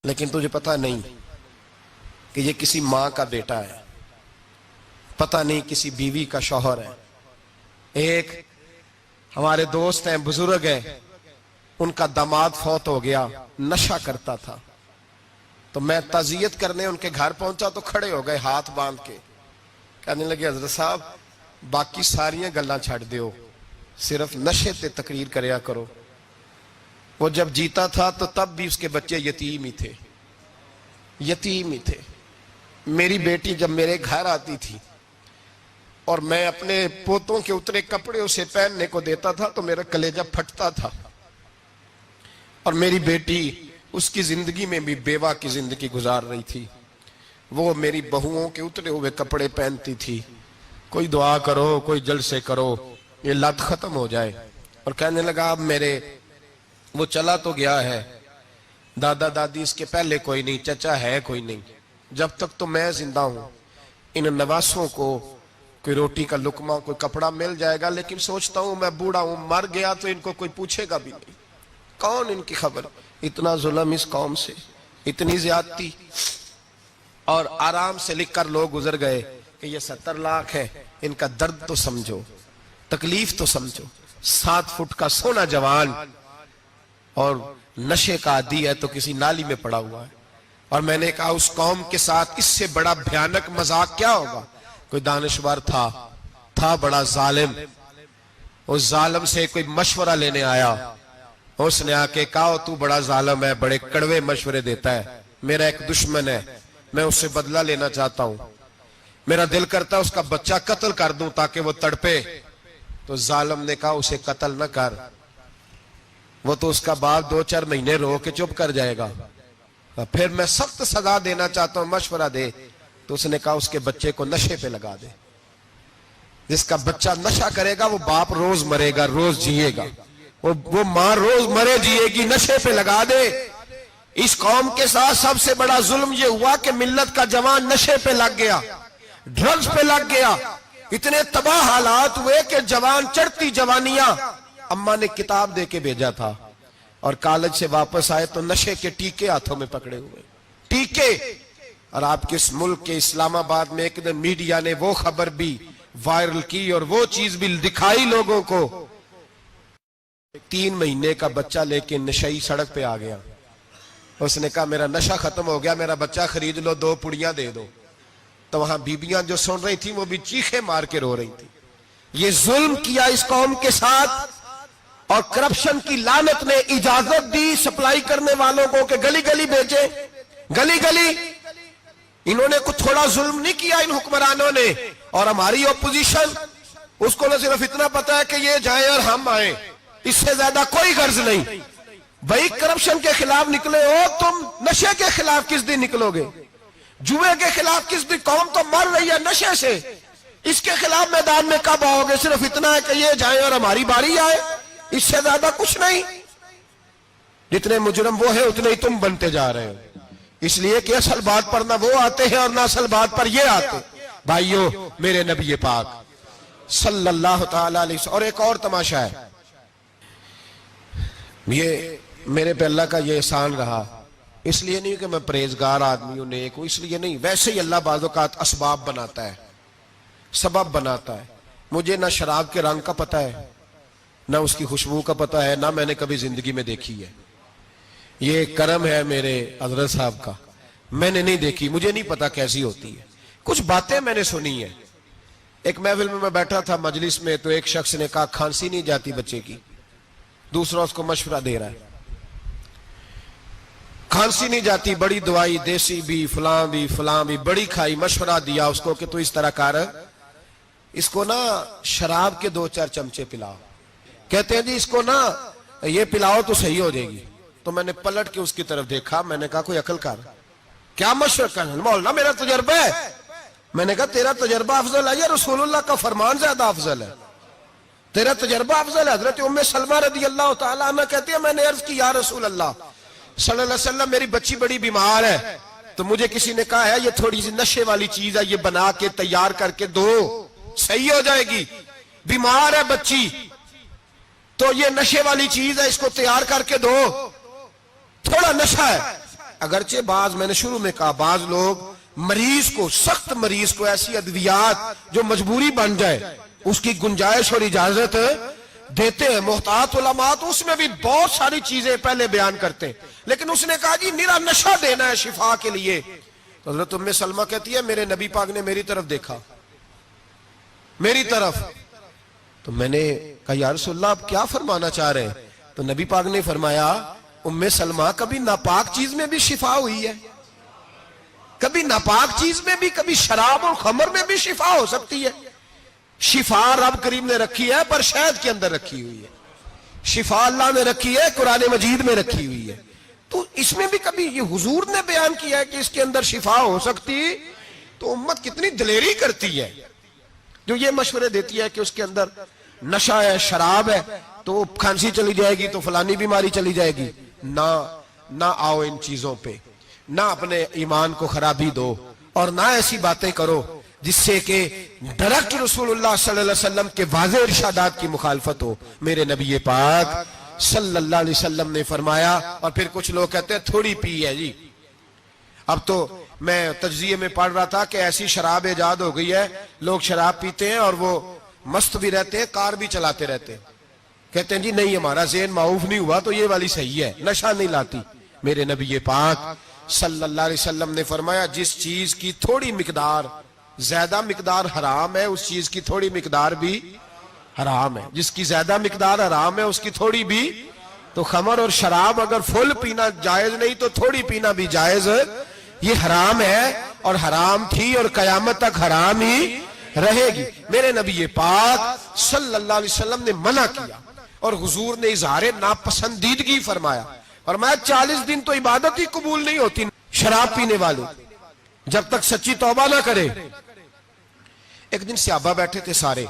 لیکن تجھے پتہ نہیں کہ یہ کسی ماں کا بیٹا ہے، پتہ نہیں کسی بیوی کا شوہر ہے۔ ایک ہمارے دوست ہیں، بزرگ ہیں، ان کا داماد فوت ہو گیا، نشہ کرتا تھا، تو میں تعزیت کرنے ان کے گھر پہنچا تو کھڑے ہو گئے ہاتھ باندھ کے، کہنے لگے حضرت صاحب باقی ساریاں گلاں چھڑ دیو، صرف نشے تے تقریر کریا کرو۔ وہ جب جیتا تھا تو تب بھی اس کے بچے یتیم ہی تھے، یتیم ہی تھے۔ میری بیٹی جب میرے گھر آتی تھی اور میں اپنے پوتوں کے اترے کپڑے اسے پہننے کو دیتا تھا تو میرا کلیجہ پھٹتا تھا، اور میری بیٹی اس کی زندگی میں بھی بیوہ کی زندگی گزار رہی تھی، وہ میری بہوؤں کے اترے ہوئے کپڑے پہنتی تھی۔ کوئی دعا کرو، کوئی جلسے کرو، یہ لت ختم ہو جائے۔ اور کہنے لگا اب میرے وہ چلا تو گیا ہے، دادا دادی اس کے پہلے کوئی نہیں، چچا ہے کوئی نہیں، جب تک تو میں زندہ ہوں ان نواسوں کو کوئی روٹی کا لقمہ، کوئی کپڑا مل جائے گا، لیکن سوچتا ہوں میں بوڑھا ہوں، مر گیا تو ان کو کوئی پوچھے گا بھی نہیں، کون ان کی خبر۔ اتنا ظلم اس قوم سے، اتنی زیادتی، اور آرام سے لکھ کر لوگ گزر گئے کہ یہ 70 لاکھ ہے، ان کا درد تو سمجھو، تکلیف تو سمجھو۔ 7 فٹ کا سونا جوان اور نشے کا عادی ہے تو کسی نالی میں پڑا ہوا ہے۔ اور میں نے کہا اس قوم کے ساتھ اس سے بڑا بھیانک مذاق کیا ہوگا؟ کوئی دانشور تھا بڑا ظالم، اس ظالم سے کوئی مشورہ لینے آیا، اس نے آ کے کہا تو بڑا ظالم ہے، بڑے کڑوے مشورے دیتا ہے، میرا ایک دشمن ہے، میں اس سے بدلہ لینا چاہتا ہوں، میرا دل کرتا ہے اس کا بچہ قتل کر دوں تاکہ وہ تڑپے۔ تو ظالم نے کہا اسے قتل نہ کر، وہ تو اس کا باپ 2-4 مہینے رو کے چپ کر جائے گا، پھر میں سخت سزا دینا چاہتا ہوں، مشورہ دے۔ تو اس نے کہا اس کے بچے کو نشے پہ لگا دے، جس کا بچہ نشہ کرے گا وہ باپ روز مرے گا، روز جیے گا، وہ ماں روز مرے جیے گی، نشے پہ لگا دے۔ اس قوم کے ساتھ سب سے بڑا ظلم یہ ہوا کہ ملت کا جوان نشے پہ لگ گیا، ڈرگز پہ لگ گیا، اتنے تباہ حالات ہوئے کہ جوان چڑھتی جوانیاں، اماں نے کتاب دے کے بھیجا تھا، اور کالج سے واپس آئے تو نشے کے ٹیکے ہاتھوں میں پکڑے ہوئے، ٹیکے۔ اور آپ کے اس ملک کے اسلام آباد میں ایک دن میڈیا نے وہ خبر بھی وائرل کی اور وہ چیز بھی دکھائی لوگوں کو، 3 مہینے کا بچہ لے کے نشئی سڑک پہ آ گیا، اس نے کہا میرا نشہ ختم ہو گیا، میرا بچہ خرید لو، 2 پڑیاں دے دو۔ تو وہاں بیبیاں جو سن رہی تھیں وہ بھی چیخے مار کے رو رہی تھیں۔ یہ ظلم کیا اس قوم کے ساتھ، اور کرپشن کی لعنت نے اجازت دی سپلائی کرنے والوں کو کہ گلی گلی بھیجے، گلی گلی۔ انہوں نے کچھ تھوڑا ظلم نہیں کیا ان حکمرانوں نے، اور ہماری اپوزیشن اس کو نہ صرف اتنا پتا ہے کہ یہ جائیں اور ہم آئیں، اس سے زیادہ کوئی غرض نہیں۔ بھائی کرپشن کے خلاف نکلے ہو تم، نشے کے خلاف کس دن نکلو گے؟ جوئے کے خلاف کس دن؟ قوم تو مر رہی ہے نشے سے، اس کے خلاف میدان میں کب آؤ گے؟ صرف اتنا ہے کہ یہ جائیں اور ہماری باری آئے، اس سے زیادہ کچھ نہیں۔ جتنے مجرم وہ ہیں اتنے ہی تم بنتے جا رہے ہو، اس لیے کہ اصل بات پر نہ وہ آتے ہیں اور نہ اصل بات پر یہ آتے۔ بھائیو، میرے نبی پاک صلی اللہ تعالی علیہ وسلم، اور ایک اور تماشا ہے، یہ میرے پہ اللہ کا یہ احسان رہا، اس لیے نہیں کہ میں پرہیزگار آدمی ہوں، نیک ہوں، اس لیے نہیں، ویسے ہی اللہ بعض اوقات اسباب بناتا ہے، سبب بناتا ہے۔ مجھے نہ شراب کے رنگ کا پتہ ہے، نہ اس کی خوشبو کا پتہ ہے، نہ میں نے کبھی زندگی میں دیکھی ہے، یہ کرم ہے میرے حضرت صاحب کا، میں نے نہیں دیکھی، مجھے نہیں پتا کیسی ہوتی ہے، کچھ باتیں میں نے سنی ہیں۔ ایک محفل میں بیٹھا تھا مجلس میں، تو ایک شخص نے کہا کھانسی نہیں جاتی بچے کی، دوسرا اس کو مشورہ دے رہا ہے، کھانسی نہیں جاتی، بڑی دوائی، دیسی بھی فلاں بھی بڑی کھائی، مشورہ دیا اس کو کہ تو اس طرح کر، اس کو نا شراب کے 2-4 چمچے پلاؤ، کہتے ہیں جی اس کو نا یہ پلاؤ تو صحیح ہو جائے گی۔ تو میں نے پلٹ کے اس کی طرف دیکھا، میں نے کہا کوئی عقل کر، کیا مشورہ کرنا؟ مولانا میرا تجربہ ہے۔ میں نے کہا تیرا تجربہ افضل ہے یا رسول اللہ کا فرمان زیادہ افضل ہے؟ تیرا تجربہ افضل ہے۔ حضرت ام سلمہ رضی اللہ تعالیٰ عنہ کہتی ہے میں نے عرض کی یا رسول اللہ صلی اللہ علیہ وسلم میری بچی بڑی بیمار ہے، تو مجھے کسی نے کہا ہے یہ تھوڑی سی نشے والی چیز ہے، یہ بنا کے تیار کر کے دو، صحیح ہو جائے گی، بیمار ہے بچی تو یہ نشے والی چیز ہے، اس کو تیار کر کے دو، تھوڑا نشہ ہے۔ اگرچہ بعض میں نے شروع میں کہا بعض لوگ مریض کو سخت مریض کو ایسی ادویات جو مجبوری بن جائے اس کی گنجائش اور اجازت دیتے ہیں. محتاط علماء تو اس میں بھی بہت ساری چیزیں پہلے بیان کرتے ہیں, لیکن اس نے کہا جی میرا نشہ دینا ہے شفا کے لیے. تو حضرت ام سلمہ کہتی ہے میرے نبی پاک نے میری طرف دیکھا, میری طرف, تو میں نے کہا یا رسول اللہ آپ کیا فرمانا چاہ رہے ہیں؟ تو نبی پاک نے فرمایا ام سلمہ کبھی ناپاک چیز میں بھی شفا ہوئی ہے, کبھی ناپاک چیز میں بھی, کبھی شراب اور خمر میں بھی شفا ہو سکتی ہے. شفا رب کریم نے رکھی ہے پر شہد کے اندر رکھی ہوئی ہے, شفا اللہ نے رکھی ہے قرآن مجید میں رکھی ہوئی ہے. تو اس میں بھی کبھی یہ حضور نے بیان کیا ہے کہ اس کے اندر شفا ہو سکتی, تو امت کتنی دلیری کرتی ہے جو یہ مشورے دیتی ہے کہ اس کے اندر نشہ ہے, شراب ہے, تو کھانسی چلی جائے گی تو فلانی بیماری چلی جائے گی. نہ آؤ ان چیزوں پہ, نہ اپنے ایمان کو خرابی دو, اور نہ ایسی باتیں کرو جس سے کہ ڈائریکٹ رسول اللہ صلی اللہ علیہ وسلم کے واضح ارشادات کی مخالفت ہو. میرے نبی پاک صلی اللہ علیہ وسلم نے فرمایا, اور پھر کچھ لوگ کہتے ہیں تھوڑی پی ہے جی. اب تو میں تجزیے میں پڑھ رہا تھا کہ ایسی شراب ایجاد ہو گئی ہے, لوگ شراب پیتے ہیں اور وہ مست بھی رہتے ہیں, کار بھی چلاتے رہتے ہیں, کہتے ہیں جی نہیں ہمارا ذہن معاف نہیں ہوا تو یہ والی صحیح ہے, نشہ نہیں لاتی. میرے نبی پاک صلی اللہ علیہ وسلم نے فرمایا جس چیز کی تھوڑی مقدار, زیادہ مقدار حرام ہے اس چیز کی تھوڑی مقدار بھی حرام ہے. جس کی زیادہ مقدار حرام ہے اس کی تھوڑی بھی. تو خمر اور شراب اگر فل پینا جائز نہیں تو تھوڑی پینا بھی جائز, یہ حرام ہے اور حرام تھی اور قیامت تک حرام ہی رہے گی. میرے نبی پاک صلی اللہ علیہ وسلم نے منع کیا اور حضور نے اظہار ناپسندیدگی فرمایا, فرمایا 40 دن تو عبادت ہی قبول نہیں ہوتی شراب پینے والے جب تک سچی توبہ نہ کرے. ایک دن صحابہ بیٹھے تھے سارے,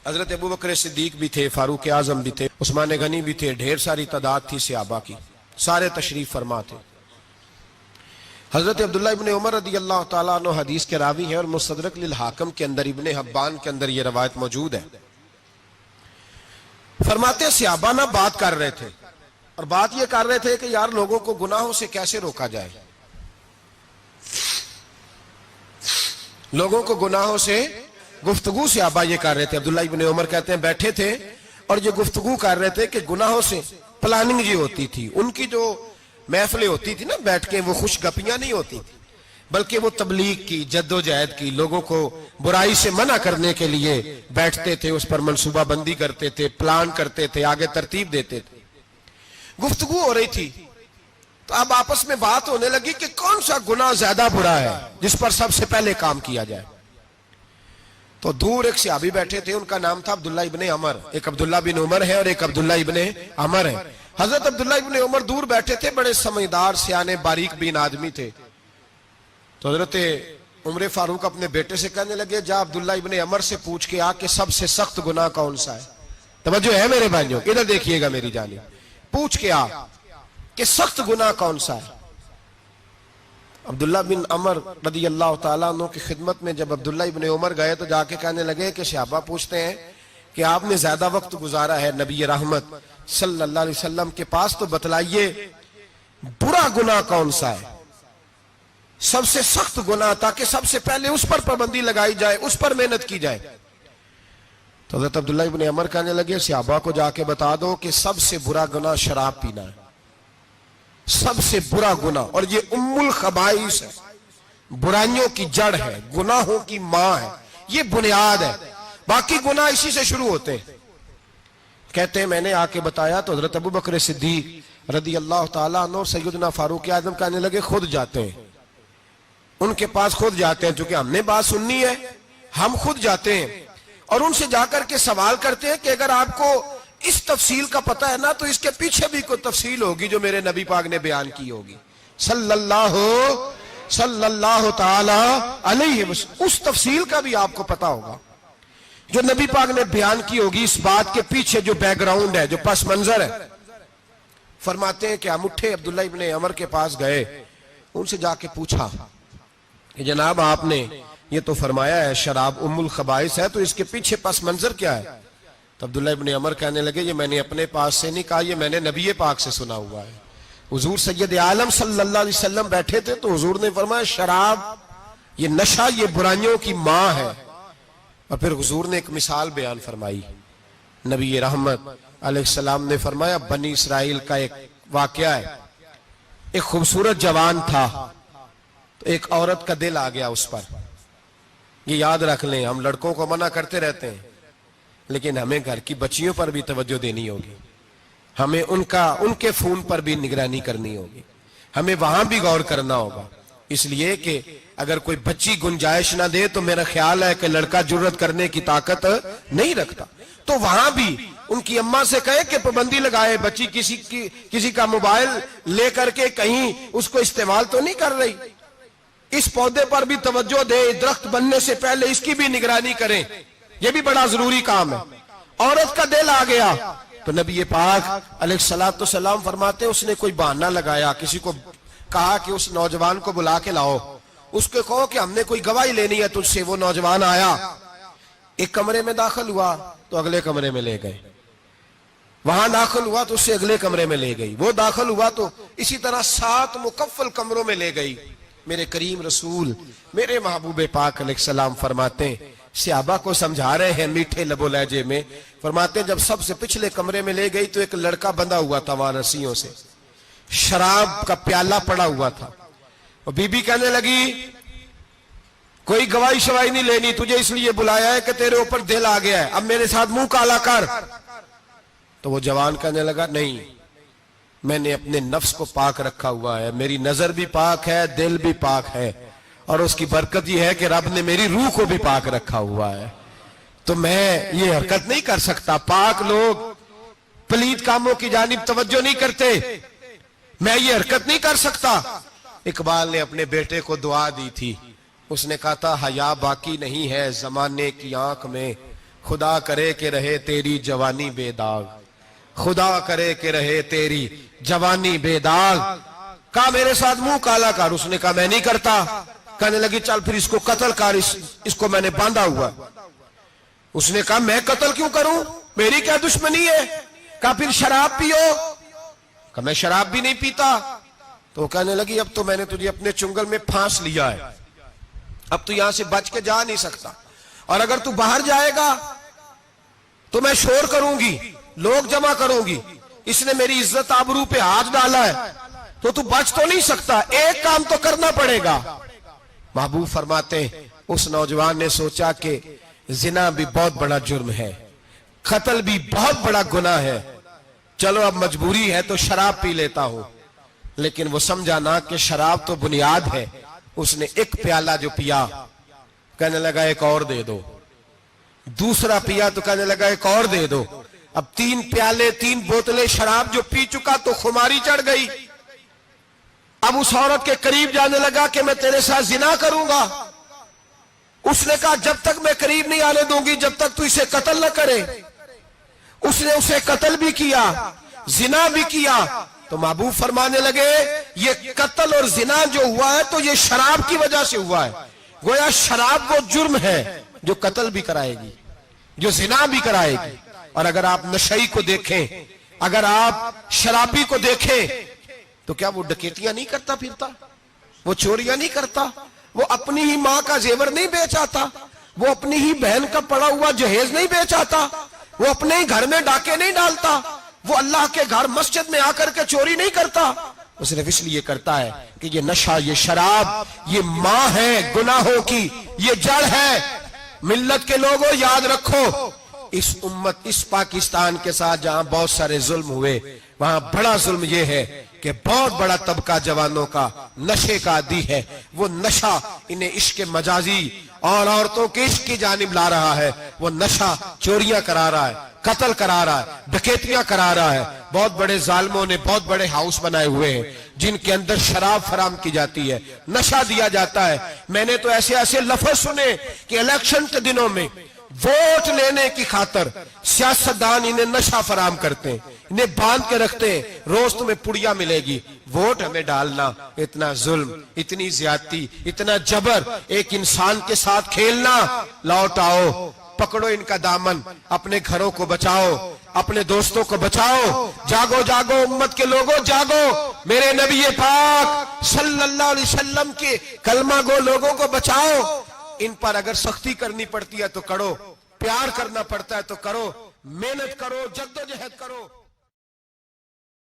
حضرت ابوبکر صدیق بھی تھے, فاروق اعظم بھی تھے, عثمان غنی بھی تھے, ڈھیر ساری تعداد تھی صحابہ کی, سارے تشریف فرما تھے. حضرت عبداللہ ابن عمر رضی اللہ تعالیٰ عنہ حدیث کے راوی ہیں اور مستدرک للحاکم کے اندر, ابن حبان کے اندر یہ روایت موجود ہے. فرماتے صحابہ نہ بات کر رہے تھے, اور بات یہ کر رہے تھے کہ یار لوگوں کو گناہوں سے کیسے روکا جائے, لوگوں کو گناہوں سے گفتگو. صحابہ یہ کر رہے تھے, عبداللہ ابن عمر کہتے ہیں بیٹھے تھے اور یہ گفتگو کر رہے تھے کہ گناہوں سے پلاننگ جی ہوتی تھی. ان کی جو محفلیں ہوتی تھی نا بیٹھ کے, وہ خوش گپیاں نہیں ہوتی تھی بلکہ وہ تبلیغ کی, جد و جہد کی, لوگوں کو برائی سے منع کرنے کے لیے بیٹھتے تھے, اس پر منصوبہ بندی کرتے تھے, پلان کرتے تھے, آگے ترتیب دیتے تھے. گفتگو ہو رہی تھی تو اب آپس میں بات ہونے لگی کہ کون سا گناہ زیادہ برا ہے جس پر سب سے پہلے کام کیا جائے. تو دور ایک صحابی بیٹھے تھے, ان کا نام تھا عبداللہ ابن عمر. ایک عبداللہ بن عمر ہے اور ایک عبداللہ ابن عمر ہے. حضرت عبداللہ ابن عمر دور بیٹھے تھے, بڑے سمجھدار سیانے باریک بین آدمی تھے. تو حضرت عمر فاروق اپنے بیٹے سے کہنے لگے جا عبداللہ ابن عمر سے پوچھ کے آ کہ سب سے سخت گناہ کون سا ہے. توجہ ہے میرے بھائیوں, ادھر دیکھیے گا میری جانب, پوچھ کے آ کہ سخت گناہ کون سا ہے. عبداللہ بن عمر رضی اللہ تعالیٰ عنہ کی خدمت میں جب عبداللہ ابن عمر گئے تو جا کے کہنے لگے کہ صحابہ پوچھتے ہیں کہ آپ نے زیادہ وقت گزارا ہے نبی رحمت صلی اللہ علیہ وسلم کے پاس, تو بتلائیے برا گناہ کون سا ہے, سب سے سخت گناہ, تاکہ سب سے پہلے اس پر پابندی لگائی جائے, اس پر محنت کی جائے. تو حضرت عبداللہ ابن عمر کہنے لگے صحابہ کو جا کے بتا دو کہ سب سے برا گناہ شراب پینا ہے, سب سے برا گناہ, اور یہ ام الخبائث ہے, برائیوں کی جڑ ہے, گناہوں کی ماں ہے, یہ بنیاد ہے, باقی گناہ اسی سے شروع ہوتے ہیں. کہتے ہیں میں نے آ کے بتایا تو حضرت ابوبکر صدیق رضی اللہ تعالیٰ عنہ سیدنا فاروق اعظم کہنے لگے خود جاتے ہیں, ان کے پاس خود جاتے ہیں, چونکہ ہم نے بات سننی ہے ہم خود جاتے ہیں اور ان سے جا کر کے سوال کرتے ہیں کہ اگر آپ کو اس تفصیل کا پتہ ہے نا تو اس کے پیچھے بھی کوئی تفصیل ہوگی جو میرے نبی پاک نے بیان کی ہوگی صلی اللہ تعالی علیہ وسلم, اس تفصیل کا بھی آپ کو پتہ ہوگا جو نبی پاک نے بیان کی ہوگی, اس بات کے پیچھے جو بیک گراؤنڈ ہے, جو پس منظر ہے. فرماتے ہیں کہ ہم اٹھے, عبداللہ ابن عمر کے پاس گئے, ان سے جا کے پوچھا کہ جناب آپ نے یہ تو فرمایا ہے شراب ام الخبائث ہے, تو اس کے پیچھے پس منظر کیا ہے؟ تو عبداللہ ابن عمر کہنے لگے یہ میں نے اپنے پاس سے نہیں کہا, یہ میں نے نبی پاک سے سنا ہوا ہے. حضور سید عالم صلی اللہ علیہ وسلم بیٹھے تھے تو حضور نے فرمایا شراب یہ نشہ یہ برائیوں کی ماں ہے. اور پھر حضور نے ایک مثال بیان فرمائی. نبی رحمت علیہ السلام نے فرمایا بنی اسرائیل کا ایک واقعہ ہے. ایک خوبصورت جوان تھا تو ایک عورت کا دل آ گیا اس پر. یہ یاد رکھ لیں, ہم لڑکوں کو منع کرتے رہتے ہیں لیکن ہمیں گھر کی بچیوں پر بھی توجہ دینی ہوگی, ہمیں ان کے فون پر بھی نگرانی کرنی ہوگی, ہمیں وہاں بھی غور کرنا ہوگا. اس لیے کہ اگر کوئی بچی گنجائش نہ دے تو میرا خیال ہے کہ لڑکا جرت کرنے کی طاقت نہیں رکھتا. تو وہاں بھی ان کی اماں سے کہے کہ پابندی لگائے, بچی کسی کا موبائل لے کر کے کہیں اس کو استعمال تو نہیں کر رہی, اس پودے پر بھی توجہ دے, درخت بننے سے پہلے اس کی بھی نگرانی کریں, یہ بھی بڑا ضروری کام ہے. عورت کا دل آ گیا تو نبی پاک علیہ الصلوۃ والسلام فرماتے اس نے کوئی بہانہ لگایا, کسی کو کہا کہ اس نوجوان کو بلا کے لاؤ, اس کو کہو کہ ہم نے کوئی گواہی لینی ہے تجھ سے. وہ نوجوان آیا, ایک کمرے میں داخل ہوا تو اگلے کمرے میں لے گئے, وہاں داخل ہوا تو اس سے اگلے کمرے میں لے گئی, وہ داخل ہوا تو اسی طرح 7 مکفل کمروں میں لے گئی. میرے کریم رسول میرے محبوب پاک علیہ السلام فرماتے ہیں, صحابہ کو سمجھا رہے ہیں میٹھے لب و لہجے میں, فرماتے ہیں جب سب سے پچھلے کمرے میں لے گئی تو ایک لڑکا بندھا ہوا تھا وہاں رسیوں سے, شراب کا پیالہ پڑا ہوا تھا. اور بی بی کہنے لگی کوئی گواہی شواہی نہیں لینی, تجھے اس لیے بلایا ہے کہ تیرے اوپر دل آ گیا ہے, اب میرے ساتھ منہ کالا کر. تو وہ جوان کہنے لگا نہیں, میں نے اپنے نفس کو پاک رکھا ہوا ہے, میری نظر بھی پاک ہے, دل بھی پاک ہے, اور اس کی برکت یہ ہے کہ رب نے میری روح کو بھی پاک رکھا ہوا ہے, تو میں یہ حرکت نہیں کر سکتا. پاک لوگ پلید کاموں کی جانب توجہ نہیں کرتے, میں یہ حرکت نہیں کر سکتا. اقبال نے اپنے بیٹے کو دعا دی تھی, اس نے کہا تھا حیا باقی نہیں ہے زمانے کی آنکھ میں, خدا کرے کہ رہے تیری جوانی بے داغ, خدا کرے کہ رہے تیری جوانی بے داغ. کہا میرے ساتھ منہ کالا کر, اس نے کہا میں نہیں کرتا. کہنے لگی چل پھر اس کو قتل کر, اس کو میں نے باندھا ہوا. اس نے کہا میں قتل کیوں کروں, میری کیا دشمنی ہے. کہا پھر شراب پیو, کہا میں شراب بھی نہیں پیتا. تو کہنے لگی اب تو میں نے تجھے اپنے چنگل میں پھانس لیا ہے, اب تو یہاں سے بچ کے جا نہیں سکتا, اور اگر تو باہر جائے گا تو میں شور کروں گی, لوگ جمع کروں گی, اس نے میری عزت آبرو پہ ہاتھ ڈالا ہے, تو بچ تو نہیں سکتا, ایک کام تو کرنا پڑے گا. محبوب فرماتے ہیں اس نوجوان نے سوچا کہ زنا بھی بہت بڑا جرم ہے, قتل بھی بہت بڑا گناہ ہے, چلو اب مجبوری ہے تو شراب پی لیتا ہوں. لیکن وہ سمجھا نہ کہ شراب تو بنیاد ہے. اس نے ایک پیالہ جو پیا, کہنے لگا ایک اور دے دو, دوسرا پیا تو کہنے لگا ایک اور دے دو. اب 3 پیالے 3 بوتلیں شراب جو پی چکا تو خماری چڑھ گئی. اب اس عورت کے قریب جانے لگا کہ میں تیرے ساتھ زنا کروں گا. اس نے کہا جب تک میں قریب نہیں آنے دوں گی جب تک تو اسے قتل نہ کرے. اس نے اسے قتل بھی کیا, زنا بھی کیا. تو محبوب فرمانے لگے یہ قتل اور زنا جو ہوا ہے تو یہ شراب کی وجہ سے ہوا ہے. گویا شراب وہ جرم ہے جو قتل بھی کرائے گی, جو زنا بھی کرائے گی. اور اگر آپ نشئی کو دیکھیں, اگر آپ شرابی کو دیکھیں تو کیا وہ ڈکیتیاں نہیں کرتا پھرتا, وہ چوریاں نہیں کرتا, وہ اپنی ہی ماں کا زیور نہیں بیچ آتا, وہ اپنی ہی بہن کا پڑا ہوا جہیز نہیں بیچ آتا, وہ اپنے ہی گھر میں ڈاکے نہیں ڈالتا, وہ اللہ کے گھر مسجد میں آ کر کے چوری نہیں کرتا. وہ صرف اس لیے کرتا ہے کہ یہ نشہ, یہ شراب, یہ ماں ہے گناہوں کی, یہ جڑ ہے. ملت کے لوگوں یاد رکھو, اس امت اس پاکستان کے ساتھ جہاں بہت سارے ظلم ہوئے, وہاں بڑا ظلم یہ ہے کہ بہت بڑا طبقہ جوانوں کا نشے کا عادی ہے. وہ نشہ انہیں عشق مجازی اور عورتوں کے عشق کی جانب لا رہا ہے. وہ نشہ چوریاں کرا رہا ہے, قتل کرا رہا ہے, ڈکیتیاں کرا رہا ہے. بہت بڑے ظالموں نے بہت بڑے ہاؤس بنائے ہوئے ہیں جن کے اندر شراب فراہم کی جاتی ہے, نشہ دیا جاتا ہے. میں نے تو ایسے ایسے لفظ سنے کہ الیکشن کے دنوں میں ووٹ لینے کی خاطر سیاستدان انہیں نشہ فراہم کرتے ہیں, انہیں باندھ کے رکھتے ہیں, روز تمہیں پڑیا ملے گی, ووٹ ہمیں ڈالنا. اتنا ظلم, اتنی زیادتی, اتنا جبر, ایک انسان کے ساتھ کھیلنا. لوٹ آؤ, پکڑو ان کا دامن, اپنے گھروں کو بچاؤ, اپنے دوستوں کو بچاؤ. جاگو جاگو امت کے لوگوں جاگو. میرے نبی پاک صلی اللہ علیہ وسلم کے کلمہ گو لوگوں کو بچاؤ. ان پر اگر سختی کرنی پڑتی ہے تو کرو, پیار کرنا پڑتا ہے تو کرو, محنت کرو, جدوجہد کرو.